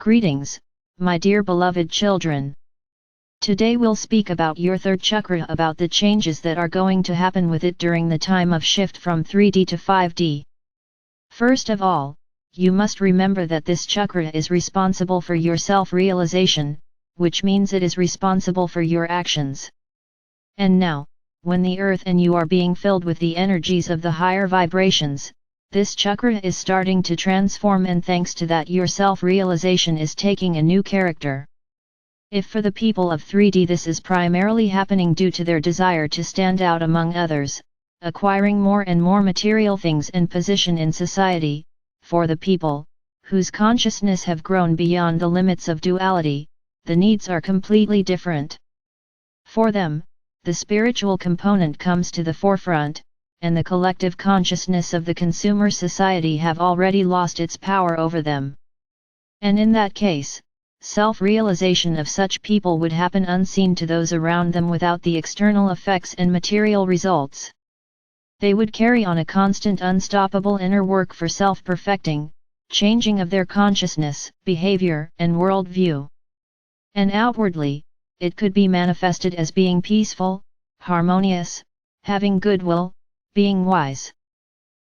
Greetings, my dear beloved children. Today we'll speak about your third chakra, about the changes that are going to happen with it during the time of shift from 3D to 5D. First of all, you must remember that this chakra is responsible for your self-realization, which means it is responsible for your actions. And now, when the earth and you are being filled with the energies of the higher vibrations, this chakra is starting to transform, and thanks to that your self-realization is taking a new character. If for the people of 3D this is primarily happening due to their desire to stand out among others, acquiring more and more material things and position in society, for the people, whose consciousness have grown beyond the limits of duality, the needs are completely different. For them, the spiritual component comes to the forefront, and the collective consciousness of the consumer society have already lost its power over them. And in that case, self-realization of such people would happen unseen to those around them without the external effects and material results. They would carry on a constant unstoppable inner work for self-perfecting, changing of their consciousness, behavior, and worldview. And outwardly, it could be manifested as being peaceful, harmonious, having goodwill, being wise.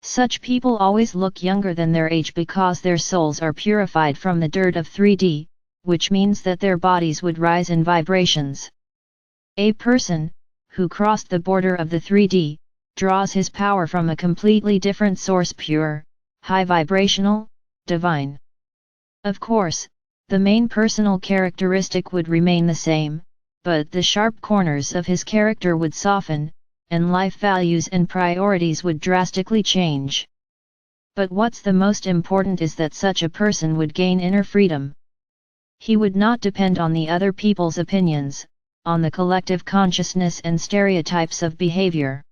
Such people always look younger than their age because their souls are purified from the dirt of 3D, which means that their bodies would rise in vibrations. A person, who crossed the border of the 3D, draws his power from a completely different source, pure, high vibrational, divine. Of course, the main personal characteristic would remain the same, but the sharp corners of his character would soften, and life values and priorities would drastically change. But what's the most important is that such a person would gain inner freedom. He would not depend on the other people's opinions, on the collective consciousness and stereotypes of behavior.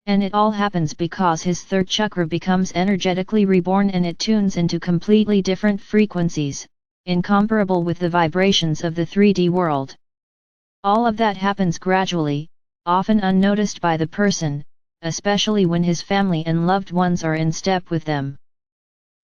And it all happens because his third chakra becomes energetically reborn, and it tunes into completely different frequencies, incomparable with the vibrations of the 3D world. All of that happens gradually, often unnoticed by the person, especially when his family and loved ones are in step with them.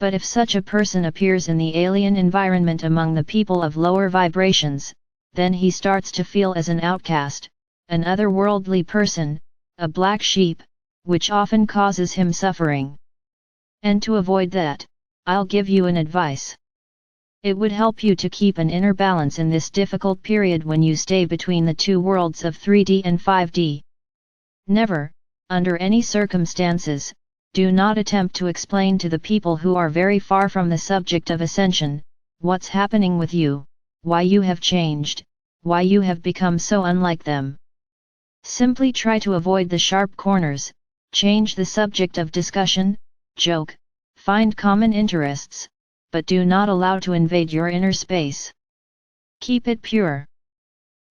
But if such a person appears in the alien environment among the people of lower vibrations, then he starts to feel as an outcast, an otherworldly person, a black sheep, which often causes him suffering. And to avoid that, I'll give you an advice. It would help you to keep an inner balance in this difficult period when you stay between the two worlds of 3D and 5D. Never, under any circumstances, do not attempt to explain to the people who are very far from the subject of ascension, what's happening with you, why you have changed, why you have become so unlike them. Simply try to avoid the sharp corners, change the subject of discussion, joke, find common interests, but do not allow to invade your inner space. Keep it pure.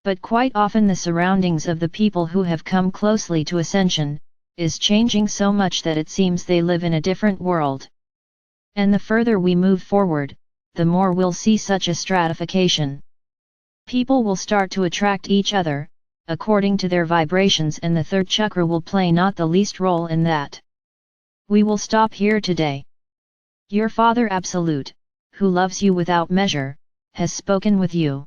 But quite often the surroundings of the people who have come closely to ascension is changing so much that it seems they live in a different world. And the further we move forward, the more we'll see such a stratification. People will start to attract each other, according to their vibrations, and the third chakra will play not the least role in that. We will stop here today. Your Father Absolute, who loves you without measure, has spoken with you.